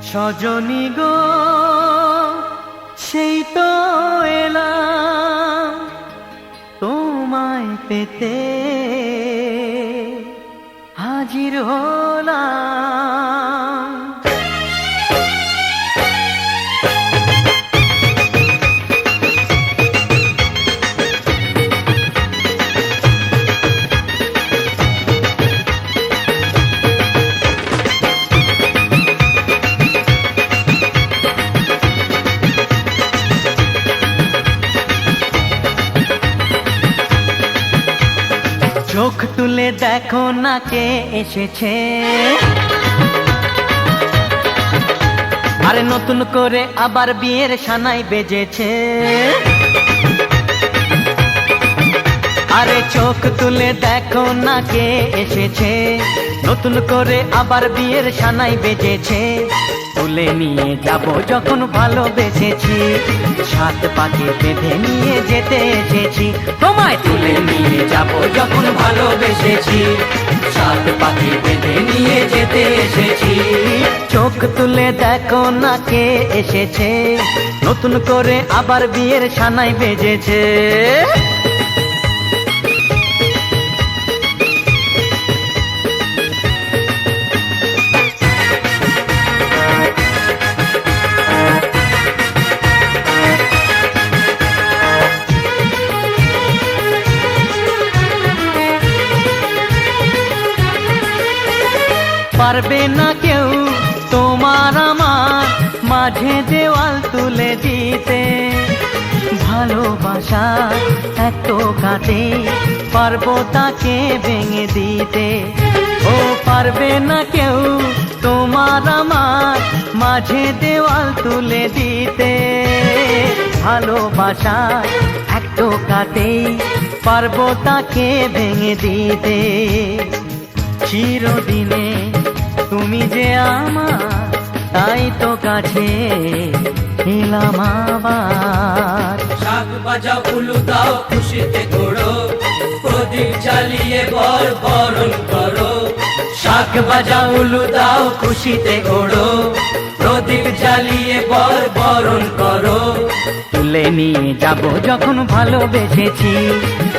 সজনী গো সেই তো এলাম তোমায় পেতে হাজির হলাম। চোখ তুলে দেখো না কে এসেছে, আরে নতুন করে আবার বিয়ের সানাই বেজেছে। আরে চোখ তুলে দেখো না কে এসেছে, নতুন করে আবার বিয়ের সানাই বেজেছে। তুলে নিয়ে যাব যখন ভালোবেসেছি, সাত পাকে বেঁধে নিয়ে যেতে এসেছি। তোমায় তুলে নিয়ে যাব যখন ভালোবেসেছি, সাত পাকে বেঁধে নিয়ে যেতে এসেছি। চোখ তুলে দেখো না কে এসেছে, নতুন করে আবার বিয়ের সানাই বেজেছে। পারবে না কেউ তোমার আমার মাঝে দেওয়াল তুলে দিতে, ভালোবাসা এত কাটে পারবো তাকে ভেঙে দিতে। ও পারবে না কেউ তোমার আমার মাঝে দেওয়াল তুলে দিতে, ভালোবাসা এত কাটে পারবো তাকে ভেঙে দিতে। চিরদিনে তুমি যে আমার, তাই তো কাছে এলাম আবার। শাক বাজাও উলু দাও খুশিতে ঘোড়ো, প্রদীপ জ্বালিয়ে বরণ করো। শাক বাজাও উলু দাও খুশিতে ওড়ো, প্রদীপ জ্বালিয়ে বরণ করো। তুলে নিয়ে যাব যখন ভালোবেসেছি,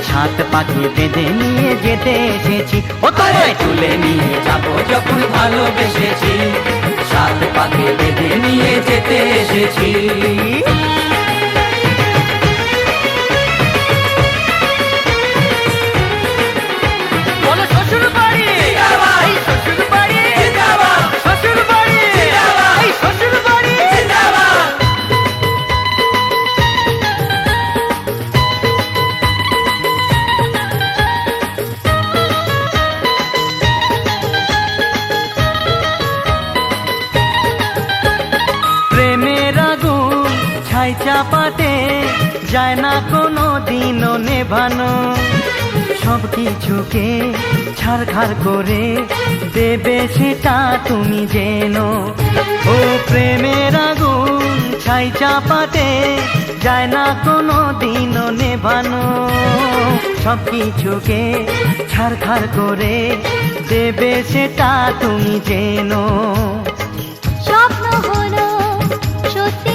সাত পাকে বেঁধে নিয়ে যেতে এসেছি। ও তোমায় তুলে নিয়ে যাব যখন ভালোবেসেছি, সাত পাকে বেঁধে নিয়ে যেতে এসেছি। ছাই চাপাতে যায় না কোনো দিনও নেভানো, সব কিছুকে ছাড়খাড় করে দেবে সেটা তুমি জেনো। ও প্রেমের আগুন ছাই চাপাতে যায় না কোনো দিনও নেভানো, সব কিছুকে ছাড়খাড় করে দেবে সেটা তুমি জেনো। স্বপ্ন হলো সত্যি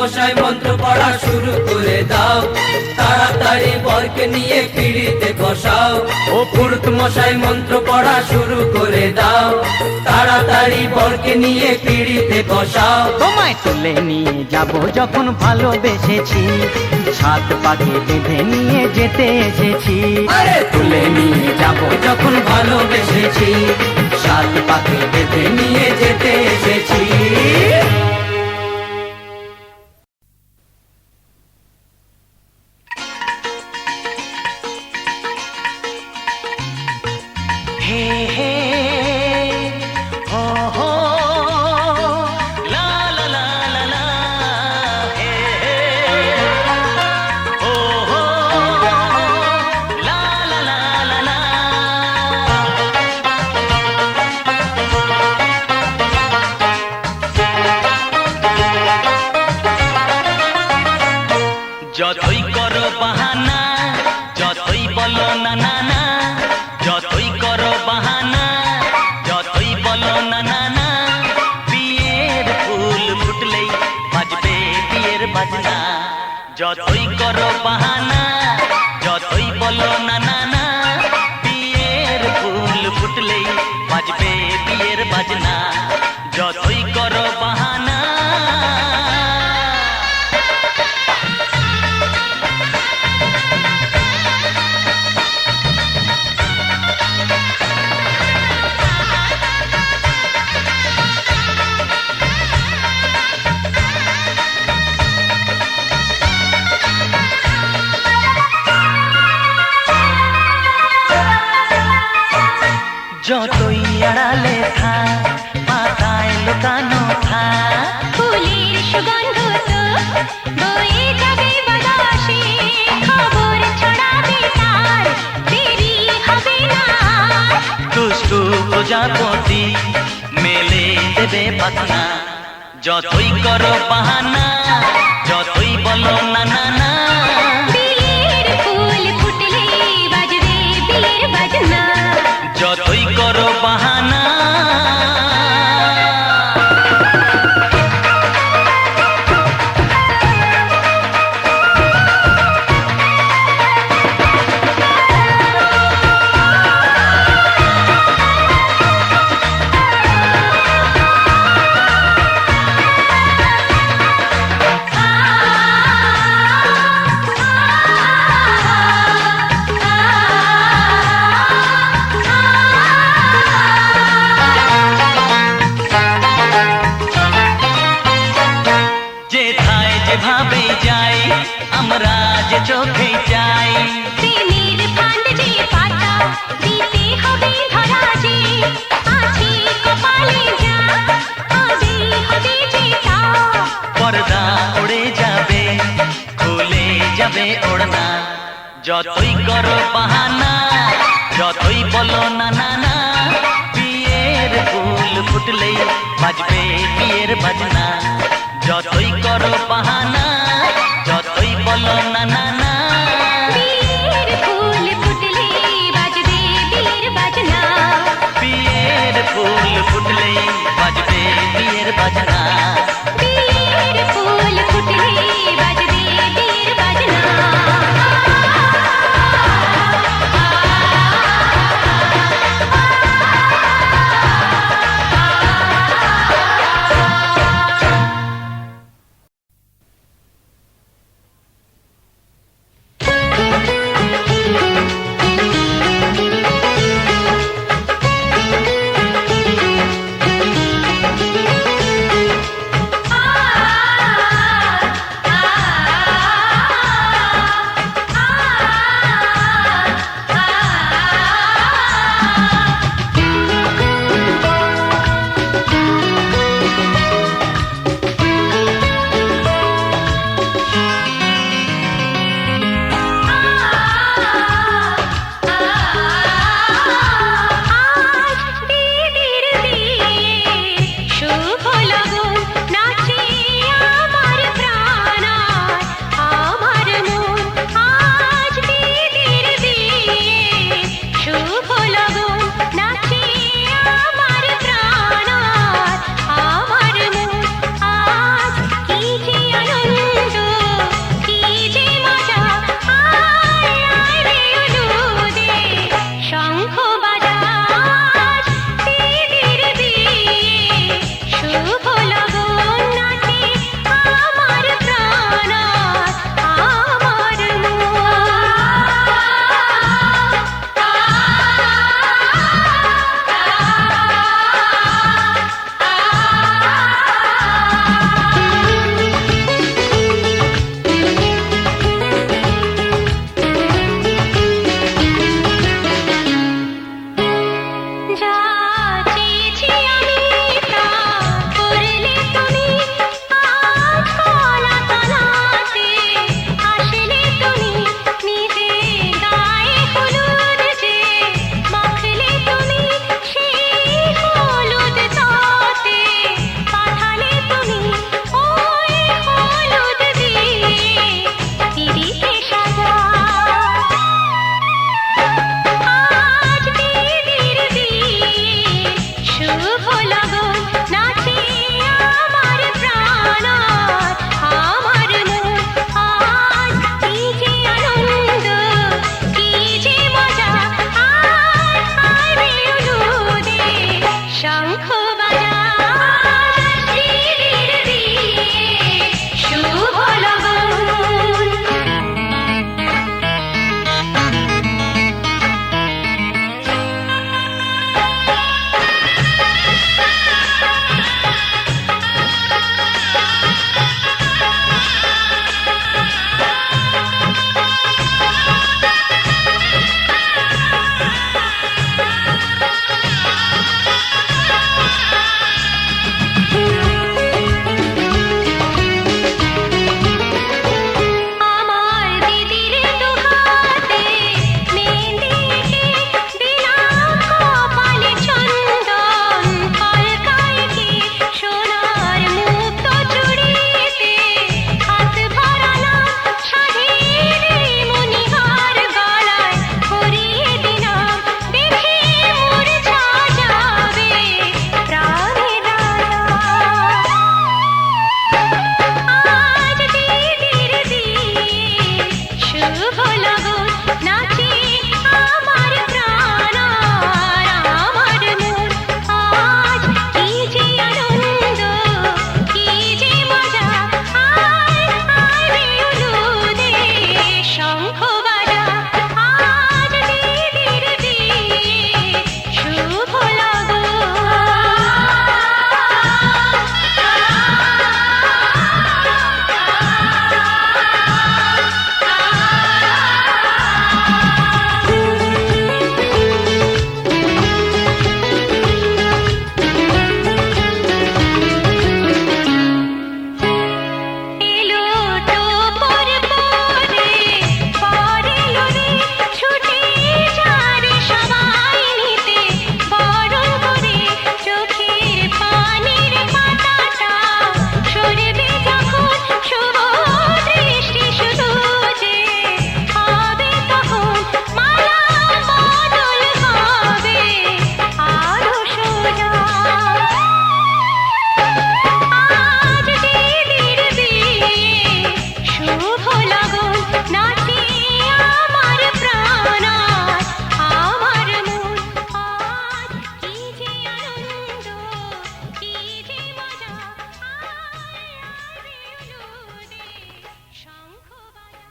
মশাই মন্ত্র পড়া শুরু করে দাও, তাড়াতাড়ি বরকে নিয়ে পিড়িতে বসাও। ও পুরুত মশাই মন্ত্র পড়া শুরু করে দাও, তাড়াতাড়ি বরকে নিয়ে পিড়িতে বসাও। তোমায় তুলে নিয়ে যাব যখন ভালোবেসেছি, সাত পাকে বেঁধে নিয়ে যেতে এসেছি। আরে তুলে নিয়ে যাব যখন ভালোবেসেছি, সাত পাকে বেঁধে নিয়ে যেতে এসেছি। যতই আড়ালে থাক পাতায় লুকানো থাক ফুলের সুগন্ধ তো বয়ে যাবে বাতাসে খবর ছড়াবে তার দেরি হবে না দুষ্টু প্রজাপতি মেলে দেবে পাখনা যতই করো বাহানা যতই বলো না না না বিয়ের ফুল ফুটলে বাজবে বিয়ের বাজনা যতই করো বাহানা যেথায় যেভাবে যাই আমরা যে চোখে যাই প্রেমের ফান্ড যে পাতা দিতে হবে ধরা যে আছে কপালে যা হবে হবে যে তা পর্দা উড়ে যাবে খুলে যাবে ওড়না যতই করো বাহানা যতই বলো না না না বিয়ের ফুল ফুটলেই বাজবে বিয়ের বাজনা যতই করো বাহানা যতই বলো না না না বিয়ের ফুল ফুটলে বাজবে বিয়ের বাজনা বিয়ের ফুল ফুটলেই বাজবে বিয়ের বাজনা বিয়ের ফুল ফুটলে বাজবে বিয়ের বাজনা লগন নাচে আমার প্রাণ আর আমার মন। আজ কি যে আনন্দ, কি যে মজা, আয় আয় রে উলুদে শঙ্খ বাজা। আজ দিদির বিয়ে, শুভ লগন। এলো টোপর পরে, পরেলো রে, ছুটে যারে সবাই নিতে বরণ করে। চোখের পানির পাতাটা সরবে যখন, শুভ দৃষ্টি শুধু যে হবে তখন। মালা বদল হবে আরো সোজা। আজ দিদির বিয়ে, শুভ লগন নাচে আমার প্রাণ আর আমার মন। আজ কি যে আনন্দ, কি যে মজা, আয় আয় রে উলুদে শঙ্খ বাজা।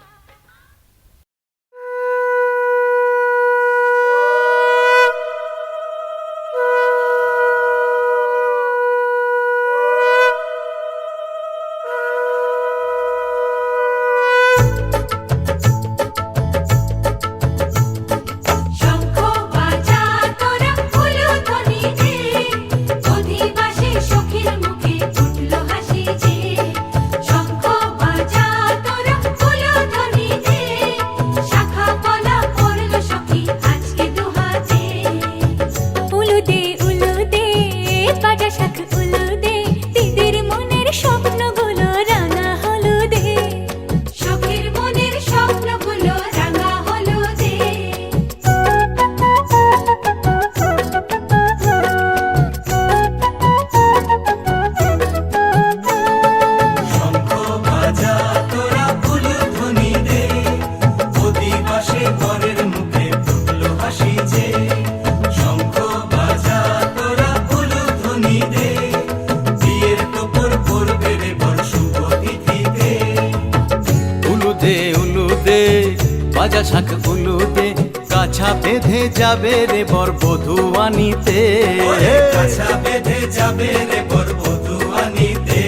শঙ্খ বাজা তোরা উলুধ্বনি দে, অধিবাসী সখীর মুখে ফুটলো হাসি যে। শঙ্খ বাজা তোরা উলুধ্বনি দে, শাখা পলা পড়লো সখী আজকে দুহাতে। উলুদে উলুদে বাজা শাখ উলুদে, দিদির মনের স্বপ্নগুলো রাঙা হলুদে। সখীর মনের স্বপ্নগুলো রাঙা হলুদে। শঙ্খ বাজা তোরা উলুধ্বনি দে, অধিবাসে বরের মুখে ফুটলো হাসি যে। শঙ্খ বাজা তোরা উলুধ্বনি দে, বিয়ের তোপর পড়বে রে বর শুভ তিথিতে। উলুদে উলুদে বাজা শাখ উলুদে, কাছা বেঁধে যাবে রে বর বধূ আনিতে। ওরে কাছা বেঁধে যাবে রে বর বধূ আনিতে।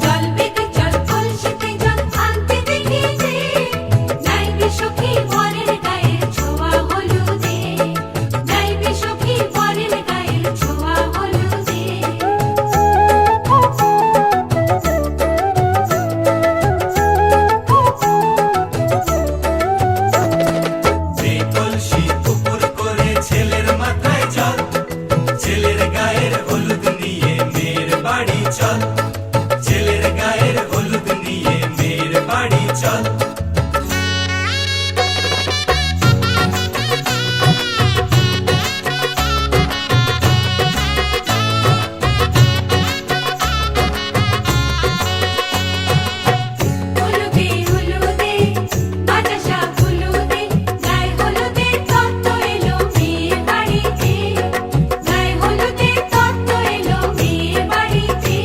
জল বেঁধে জল কলসিতে জল আনতে দেখি যে, নাইবে সখী বরের গায়ের ছোঁয়া হলুদে। নাইবে সখী বরের গায়ের ছোঁয়া হলুদে। সেই কলসি উপর করে ছেলের মাথায় জল, ছেলের গায়ের হলুদ নিয়ে মেয়ের বাড়ি চল। ছেলের গায়ের হলুদ নিয়ে মেয়ের বাড়ি চল। উলুদে উলুদে বাজা শাখ উলুদে, গায়ে হলুদে তত্ত্ব এলো মেয়ের বাড়িতে। গায়ে হলুদে তত্ত্ব এলো মেয়ের বাড়িতে।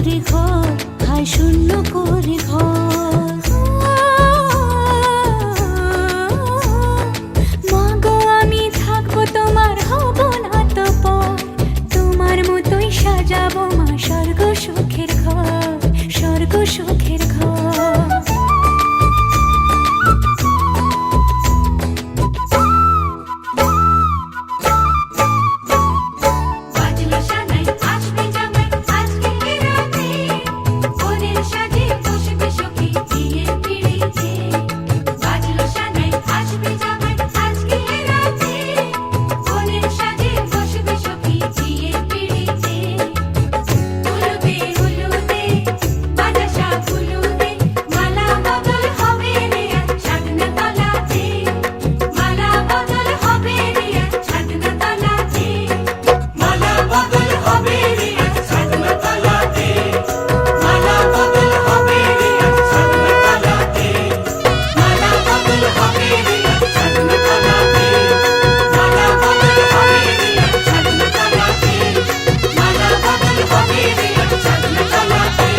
করে ঘর, হায় শূন্য করে ঘর। মা গো আমি থাকবো তোমার, হব না তো পর, তোমার মতোই সাজাবো মা স্বর্গ সুখের ঘর, স্বর্গ সুখের ঘর। বাজলো সানাই আসবে জামাই আজকে রাতে, বোনের সাজে বসবে সখী বিয়ের পিড়িতে। বাজলো সানাই আসবে জামাই আজকে রাতে, বোনের সাজে বসবে সখী বিয়ের পিড়িতে। উলুদে উলুদে বাতাসা ফুলুদে, মালা বদল হবে রে আজ ছাদনা তলাতে, মালা বদল হবে রে আজ ছাদনা তলাতে। মালা বদল হবে রে আজ ছাদনা তলাতে, মালা বদল হবে রে আজ ছাদনা তলাতে, মালা বদল হবে রে আজ ছাদনা তলাতে, মালা বদল হবে রে আজ ছাদনা তলাতে, মালা বদল হবে রে আজ ছাদনা তলাতে।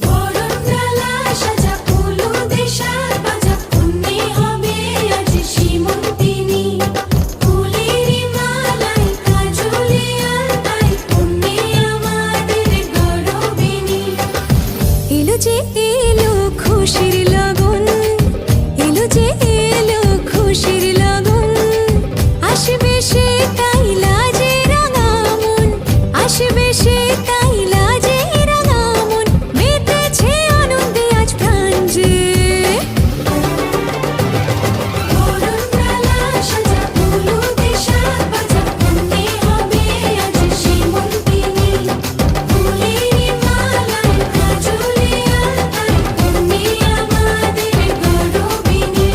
বরণডালা সাজা ফুলুদে সাজ বাজা, কন্যে হবে আজ সীমন্তিনী। ফুলেরি মালায় কাজলে আলতায়, কন্যে আমাদের গৌরবিনী। এলো যে এলো খুশির লগন, এলো যে এলো খুশির লগন, আসবে সে তাই লাজে রাঙা মন, আসবে সে তাই লাজে রাঙা মন, মেতেছে আনন্দে আজ প্রাণ যে। বরণডালা সাজা ফুলুদে সাজ বাজা, কন্যে হবে আজ সীমন্তিনী। ফুলেরি মালায় কাজলে আলতায়, কন্যে আমাদের গৌরবিনী।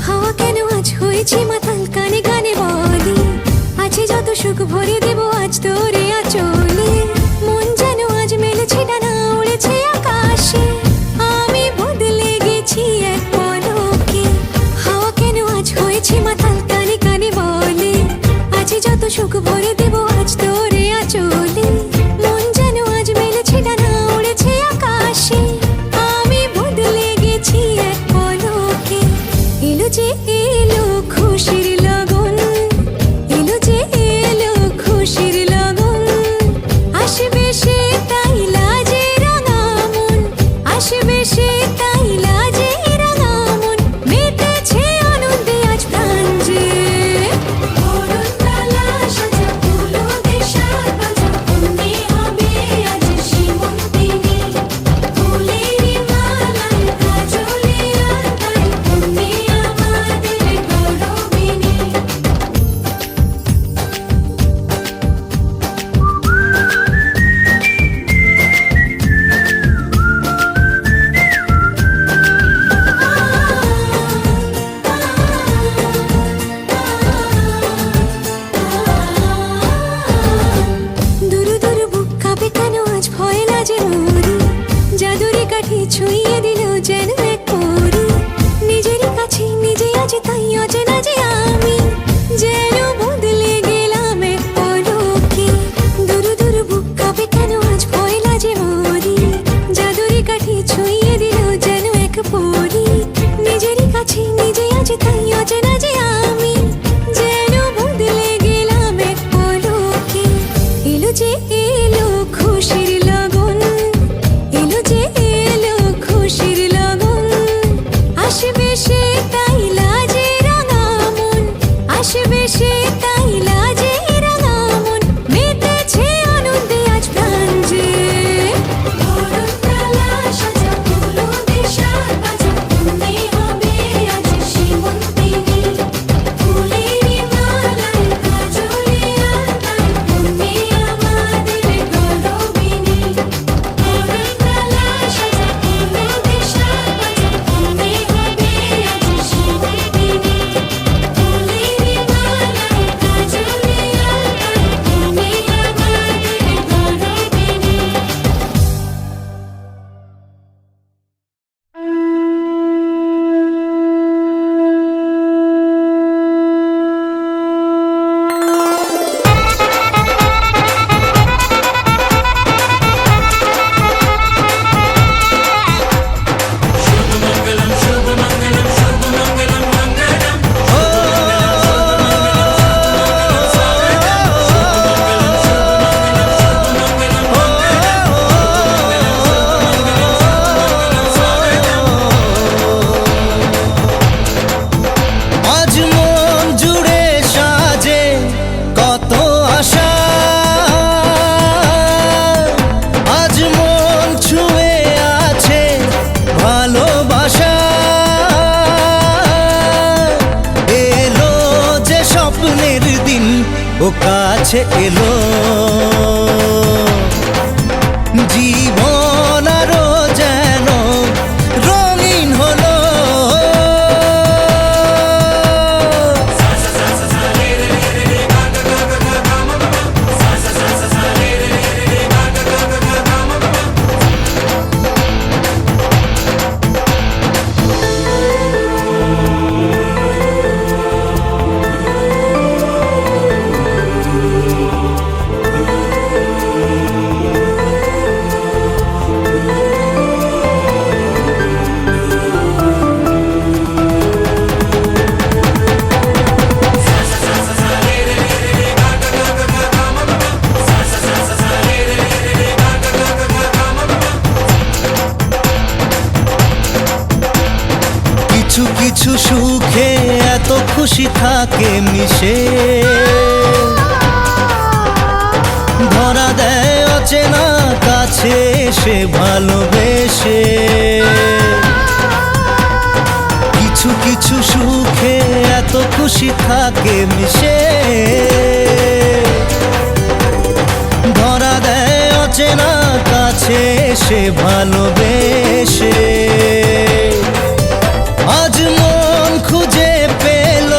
হাওয়া কেন আজ হয়েছে মাতাল, কানে কানে বলি, আছে যত সুখ ভরে দেব আজ তোরে আঁচলে। মন যেন আজ মেলেছে ডানা, উড়েছে আকাশে, আমি বদলে গেছি এক পলকে। হাওয়া কেন আজ হয়েছে মাতাল, কানে কানে বলে, আছে যত সুখ ভরে দেব আজ তোরে আঁচলে। মন যেন আজ মেলেছে ডানা, উড়েছে আকাশে, আমি বদলে গেছি এক পলকে। এলো যে এলো খুশির লগন, এলো যে এলো খুশির লগন, আসবে সে তাই লাজে রাঙা মন, আসবে সে তাই লাজে রাঙা মন, মেতেছে আনন্দে আজ প্রাণ যে। বরণডালা সাজা ফুলুদে সাজ বাজা, কন্যে হবে আজ সীমন্তিনী। ফুলেরি মালায় কাজলে আলতায়, কন্যে আমাদের গৌরবিনী। দুরু দুরু বুক কাঁপে কেন আজ ভয় লাজে মরি, জাদুরি কাঠি ছুঁয়ে দিল যেন এক পরি, নিজেরই কাছে নিজে আছে তাই অচেনা যে আমি, যেন বদলে গেলাম এক পলকে। দুরু দুরু বুক কাঁপে কেন আজ ভয় লাজে মরি, জাদুরি কাঠি ছুঁয়ে দিল যেন এক পরি, নিজেরই কাছে নিজে আছে তাই অচেনা যে আমি, যেন বদলে গেলাম এক পলকে। এলো যে এলো খুশির লগন, এলো যে এলো খুশির লগন, আসবে সে তাই লাজে ও কাছে এলো, জীবন আরো যেন রঙিন হলো। কিছু কিছু সুখে এত খুশি থাকে মিশে, ধরা দেয় অচেনা কাছে এসে ভালোবেসে। কিছু কিছু সুখে এত খুশি থাকে মিশে, ধরা দেয় অচেনা কাছে এসে ভালোবেসে। আজ মন খুঁজে পেল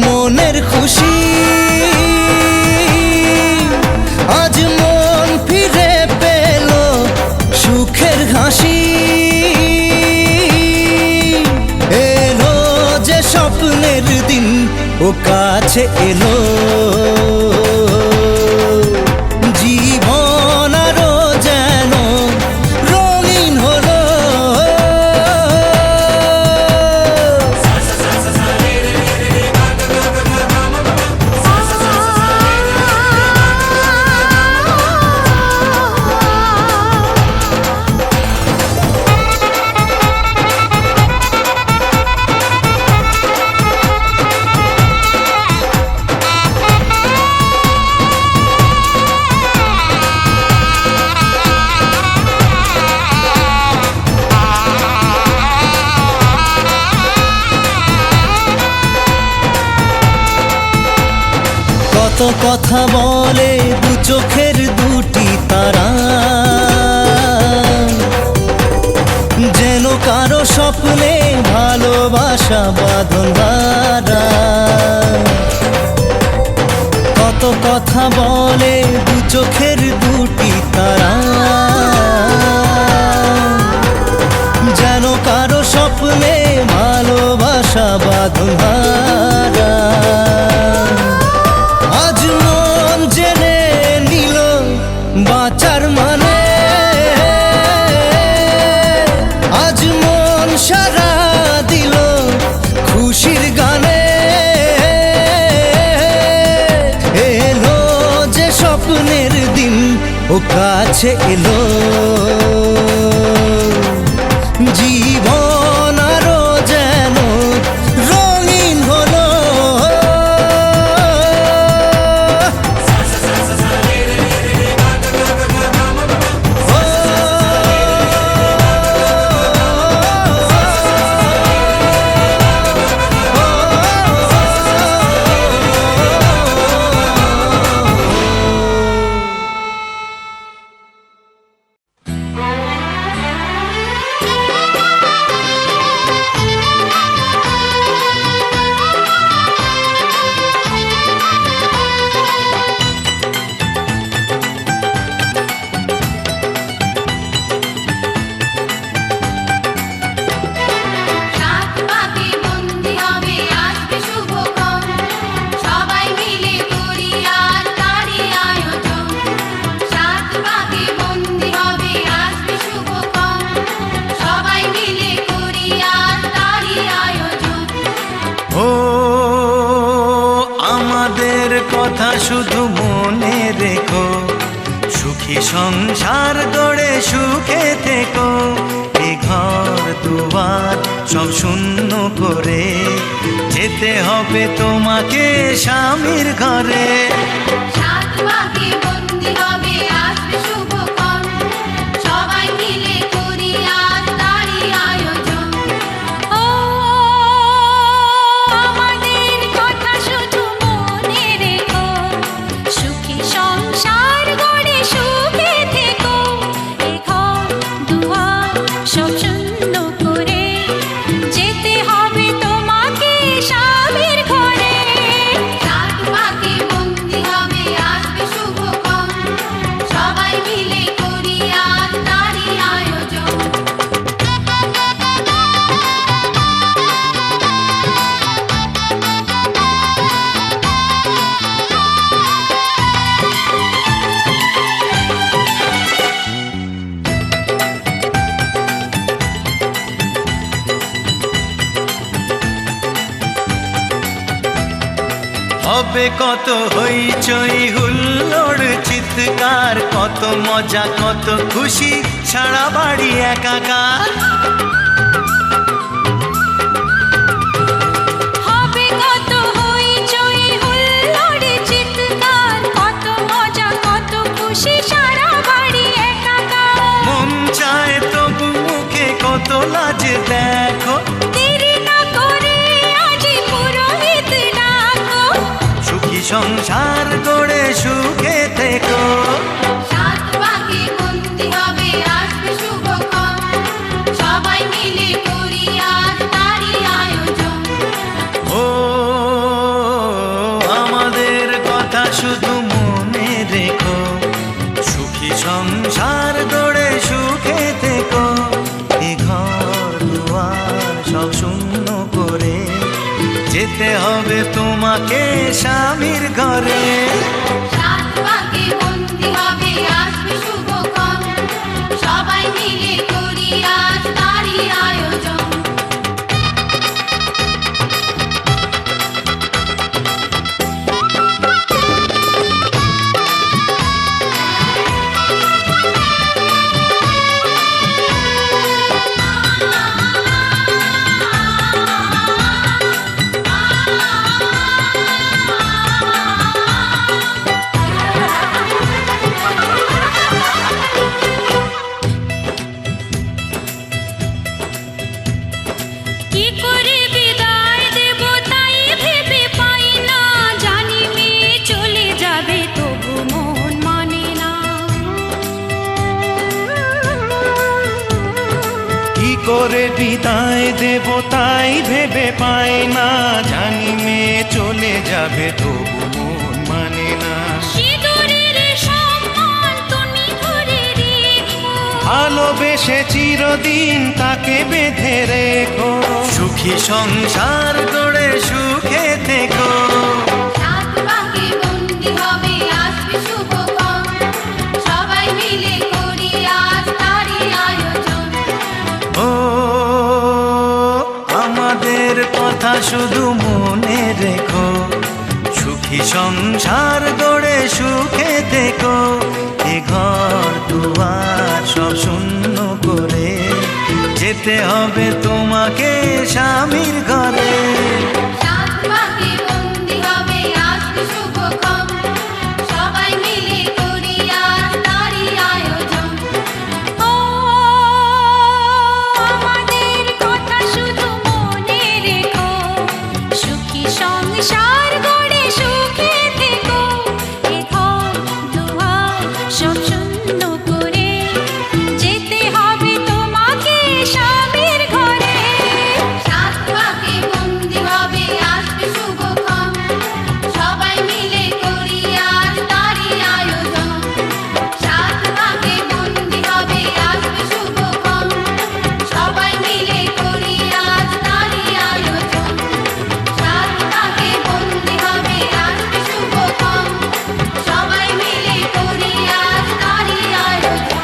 মনের খুশি, আজ মন ফিরে পেল সুখের হাসি। এলো যে স্বপ্নের দিন, ও কাছে এলো, জীবন আরো যেন রঙিন হলো। কত কথা বলে দু চোখের দুটি তারা, যেন কারো স্বপ্নে ভালোবাসা বাঁধন হারা। কত কথা বলে দু চোখের দুটি তারা, যেন কারো স্বপ্নে ভালোবাসা বাঁধন হারা। আজ মন জেনে নিল বাঁচার মানে, আজ মন সারা দিল খুশির গানে। এলো যে স্বপ্নের দিন, ও কাছে এলো, জীবন আরো যেন রঙিন হলো। সাত পাকে বন্দি হবে আসবে শুভক্ষণ, সবাই মিলে করি আর তারই আয়োজন। সাত পাকে বন্দি হবে আসবে শুভক্ষণ, সবাই মিলে করি আর তারই আয়োজন। ও আমাদের কথা শুধু মনে রেখো, সুখী সংসার গড়ে সুখে থেকো। এ ঘর দুয়ার সব শূন্য করে যেতে হবে তোমাকে স্বামীর ঘরে। সাত পাকে বন্দি হবে আসবে শুভক্ষণ, সবাই মিলে করি আর তারই আয়োজন। ও আমাদের কথা শুধু মনে রেখো, হবে কত হইচই হুল্লোড় চিৎকার, কত মজা কত খুশি, সারা বাড়ি একাকার। হবে কত হইচই হুল্লোড় চিৎকার, কত মজা কত খুশি, সারা বাড়ি একাকার। মন চায় তবু মুখে কত লাজ দেখো, দেরি না করে আজই পুরোহিত ডাকো। সুখী সংসার গড়ে সুখে থেকো। সাত পাকে বন্দি হবে আসবে শুভক্ষণ, সবাই মিলে করি আজ তারই আয়োজন। ও আমাদের কথা শুধু মনে রেখো, সুখী সংসার গড়ে সুখে থেকো। এ ঘর দুয়ার সব শূন্য করে যেতে হবে তোমাকে স্বামীর ঘরে। সাত পাকে বন্দি হবে আসবে শুভক্ষণ, সবাই মিলে করি আজ তারই আয়োজন। কি করে বিদায় দেব তাই ভেবে পাই না, জানি মেয়ে চলে যাবে তবু মন মানে না। কি করে বিদায় দেব তাই ভেবে পাই না, জানি মেয়ে চলে যাবে তবু মন মানে না। সিঁদুরের সম্মান তুমি ধরে রেখো, ভালোবেসে চিরদিন তাকে বেঁধে রেখো, সুখী সংসার গড়ে সুখে থেকো। সাত পাকে বন্দি হবে আসবে শুভক্ষণ, সবাই মিলে করি আজ তারই আয়োজন। ও আমাদের কথা শুধু মনে রেখো, সুখী সংসার গড়ে সুখে থেকো। এ ঘর দুয়ার সব শূন্য করে যেতে হবে তোমাকে স্বামীর ঘরে। সাত পাকে বন্দি হবে আসবে শুভক্ষণ, সবাই মিলে করি আজ তারই আয়োজন। ও আমাদের কথা শুধু মনে রেখো, সুখী সংসার গড়ে সুখে থেকো। এ ঘর দুয়ার সব শূন্য করে যেতে হবে তোমাকে স্বামীর ঘরে। সাত পাকে বন্দি হবে আসবে শুভক্ষণ, সবাই মিলে করি আজ তারই আয়োজন। সাত পাকে বন্দি হবে আসবে শুভক্ষণ, সবাই মিলে করি আজ তারই আয়োজন। সাত পাকে বন্দি হবে আসবে শুভক্ষণ, সবাই মিলে করি আজ তারই আয়োজন।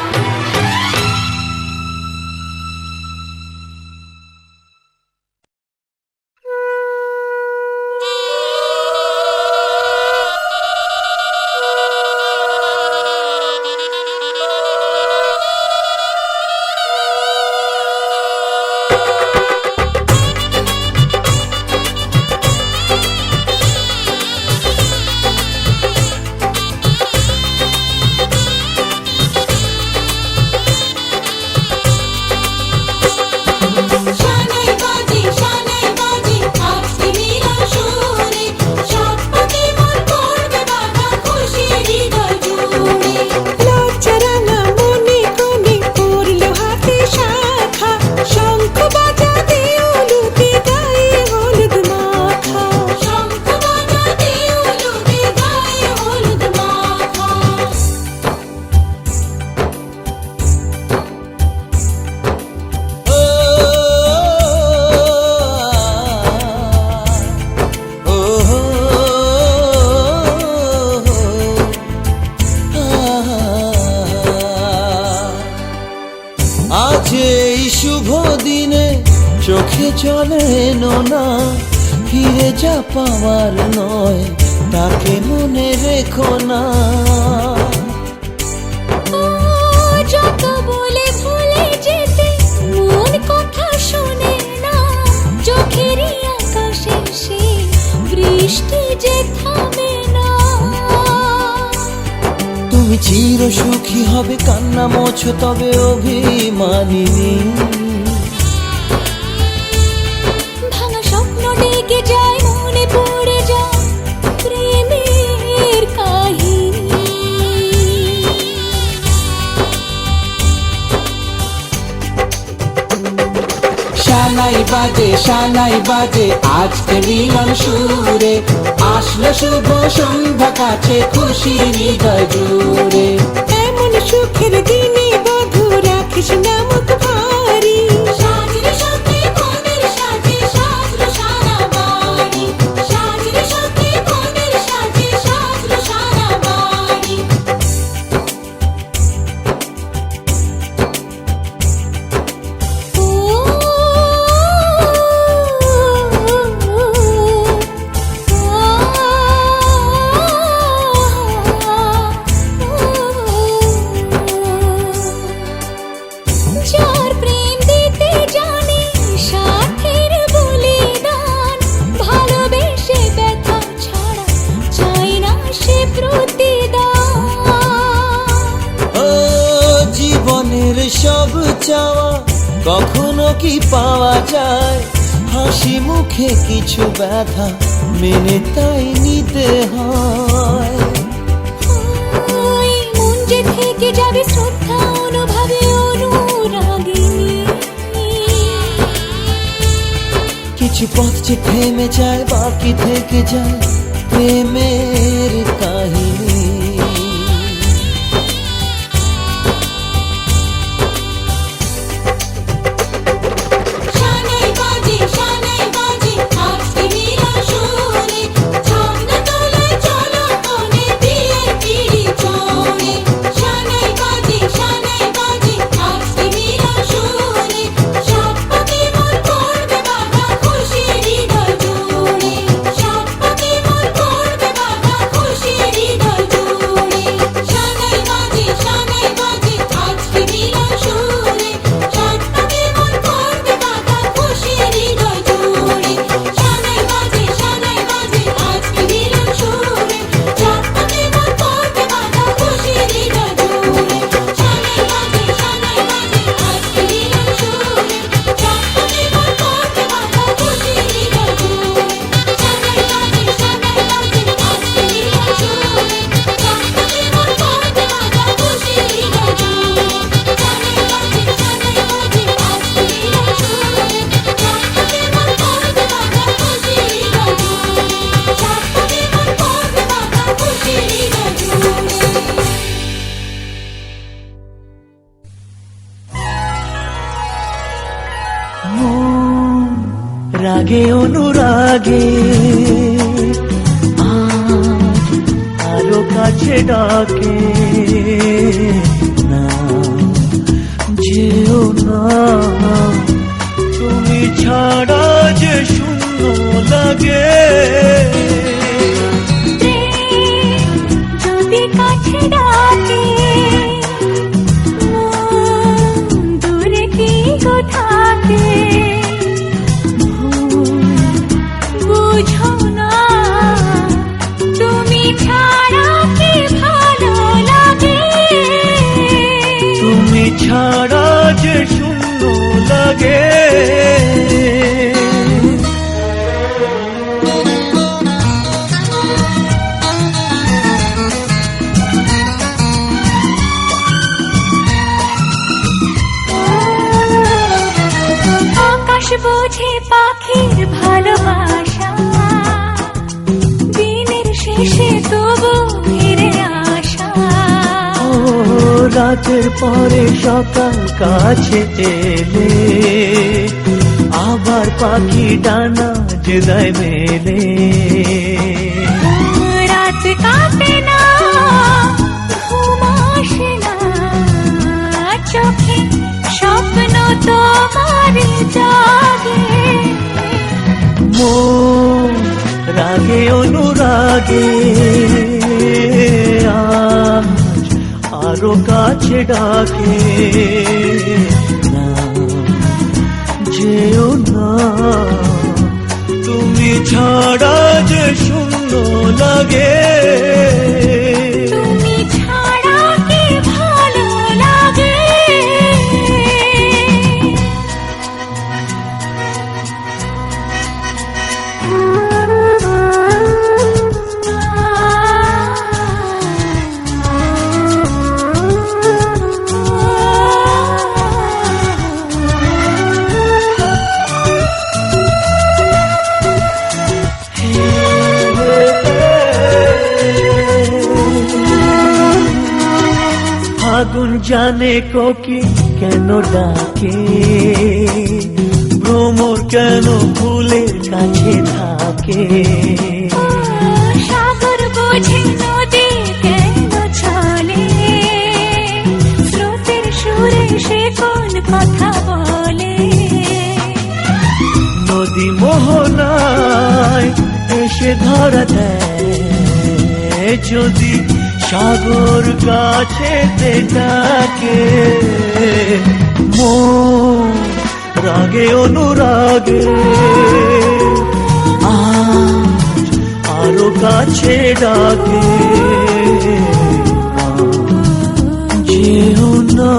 শানাই বাজে আজকে মিলন সুরে, সব পাখি মন করবে বাঁধা খুশি হৃদয় জুড়ে। লজ্জারাঙা মনে কোণে পড়লো হাতে শাখা, শঙ্খ বাজাতে উলুতে গায়ে হলুদ মাখা। শঙ্খ বাজাতে উলুতে গায়ে হলুদ মাখা। আজ এই শুভ দিনে চোখে জলে নোনা, ফিরে যা পাওয়ার নয় তাকে মনে রেখো না। ও যত বলে ভুলে যেতে মন কথা শোনে না, চোখেরই আকাশে সে বৃষ্টি যে থামে না। তুমি চির সুখী হবে, কান্না মোছো তবে অভিমানিনী। ভাঙা স্বপ্ন ডেকে যায়, মনে পড়ে যায় প্রেমের কাহিনী। শানাই বাজে আজকে মিলন সুরে, আসলো শুভ সন্ধ্যা কাছে খুশির হৃদয় জুড়ে। এমন সুখের দিনে বধূ রাখিস না মুখ ভারী, সাজরে সাথে মনের সাজে সাজলো সারা বাড়ি, সাজরে সাথে মনের সাজে সাজলো সারা বাড়ি। যার প্রেম দিতে জানে সাথের বলিদান, ভালোবেসে ব্যথা ছাড়া চাই না সে প্রতিদান। ও জীবনের সব চাওয়া কখনো কি পাওয়া যায়, হাসি মুখে কিছু ব্যথা মেনে তাই নিতে হয়। ওই মন যে থেকে যাবে শ্রদ্ধা অনুভবে অনুরাগিনী। কিছু পথ যে থেমে যায়, বাকি থেকে যায় প্রেমের কাহিনী। শানাই বাজে আজকে মিলন সুরে, ঝর্ণা তলায় চলো কোণে বিয়ের পিড়ি চড়ে। শানাই বাজে আজকে মিলন সুরে, সাত পাকে মন করবে বাধা খুশির হৃদয় জুড়ে, সাত পাকে মন করবে বাধা খুশির হৃদয় জুড়ে। শানাই বাজে আজকে মিলন সুরে, সাত পাকে মন করবে বাধা খুশির হৃদয় জুড়ে। শানাই বাজে আজকে মিলন সুরে, সাত পাকে মন করবে বাধা খুশির হৃদয় জুড়ে। শানাই বাজে আজকে মিলন সুরে, সাত পাকে মন করবে বাধা খুশির হৃদয় জুড়ে। শানাই বাজে আজকে মিলন সুরে, সাত পাকে মন করবে বাধা খুশির হৃদয় জুড়ে। শানাই বাজে আজকে মিলন সুরে, সাত পাকে মন করবে বাধা খুশির হৃদয় জুড়ে, সাত পাকে মন করবে বাধা খুশির হৃদয় জুড়ে। রাগে অনুরাগে আজ আরো কাছে ডাকে, না যেও না তুমি ছাড়া যে শূন্য লাগে। যদি কাছে ডাকে মন দূরে কি গো থাকে, বুঝো না তুমি ছাড়া কি ভালো লাগে। তুমি ছাড়া যে শূন্য লাগে। আকাশ বোঝে পাখির ভালোবাসা, দিনের শেষে তবু ফিরে আসা। ও রাতের পরে সকাল কাছে এলে, আবার পাখি ডানা যে দেয় মেলে। রাত কাটে না, ঘুম আসে না, চোখে স্বপ্ন তোমার জাগে। মন রাগে অনুরাগে আজ আরো কাছে ডাকে না যেও না তুমি ছাড়া যে শূন্য লাগে তুমি ছাড়া কি ভালো লাগে আগুন জানে কোকি কেন ডাকে ভ্রমর কেন ফুলের কাছে থাকে সাগর বোঝে নদী কেন চলে স্রোতের সুরে সে কোন কথা বলে নদী মোহনায় এসে ধরা দেয় যদি সাগর কাছে ডাকে মন রাগে অনুরাগে আজ আরো কাছে ডাকে যেও না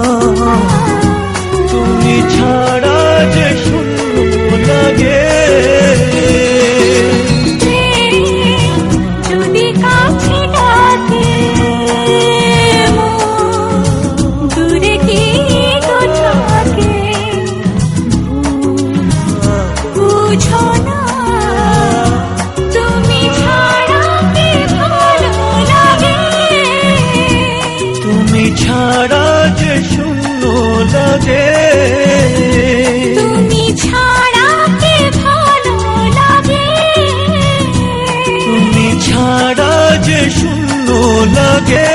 তুমি ছাড়া যে শূন্য লাগে যদি কাছে ডাকে দূরে কি তো থাকে বুঝো না তুমি ছাড়া কি ভালো লাগে তুমি ছাড়া যে শূন্য লাগে তুমি ছাড়া কি ভালো লাগে তুমি ছাড়া যে শূন্য লাগে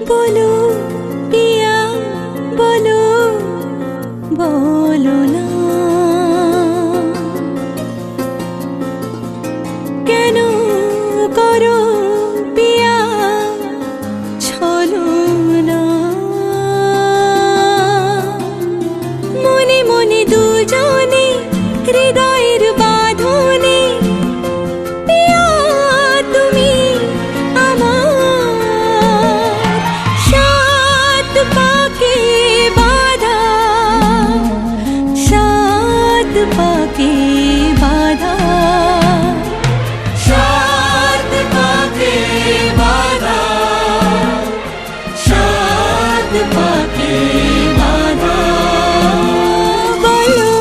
বলো পিয়া বলো বলো না কেন করো পিয়া ছলো না মনে মনে দুজনে হৃদয়ের বাঁধনে পিয়া তুমি আমার সাত পাকে বাঁধা সাত পাকে বাঁধা সাত পাকে বাঁধা সাত পাকে বাঁধা বলো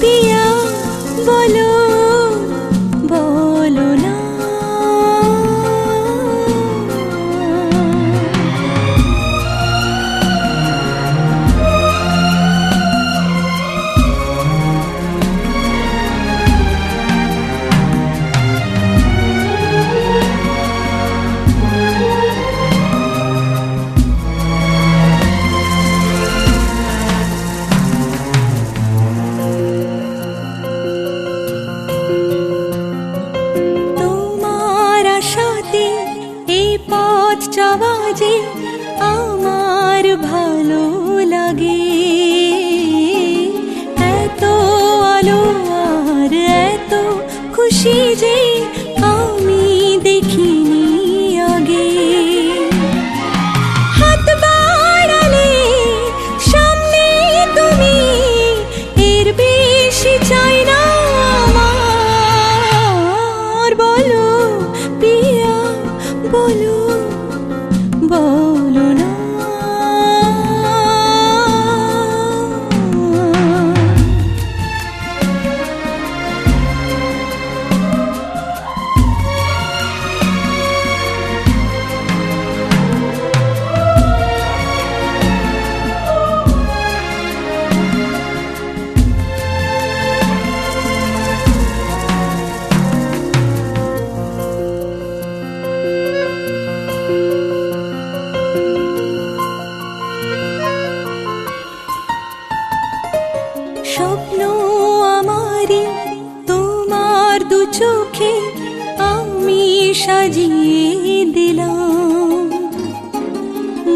পিয়া বলো বলো না তোমার আশাতে এই পথ চলা যে আমার ভালো লাগে এত আলো আর এত খুশি যে আমি দেখিনি আগে হাত বাড়ালে সামনে তুমি এর বেশি চাই না আমার বলো বলো বলো না স্বপ্ন আমারি তোমার দু চোখে আমি সাজিয়ে দিলাম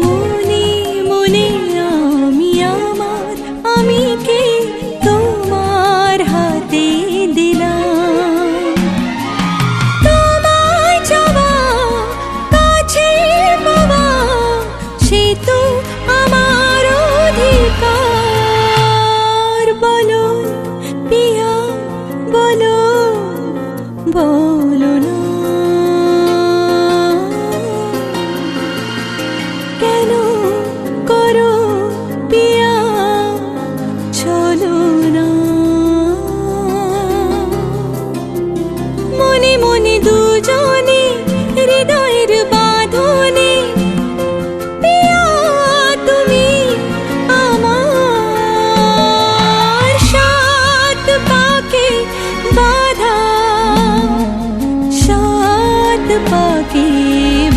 মনে মনে আমি আমার আমিকে তোমার হাতে দিলাম তোমায় চাওয়া কাছে পাওয়া সে তো আমার অধিকার বলো পিয়া বলো বলো না কেন করো পিয়া চলো না মনে মনে দুজনে হৃদয়ের বাঁধনে পিয়া তুমি আমার সাত পাকে বাধা সাত পাকে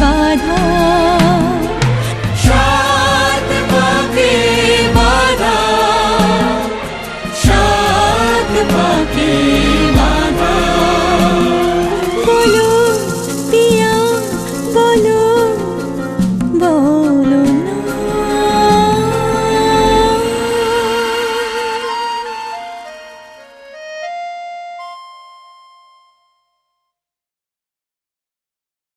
বাধা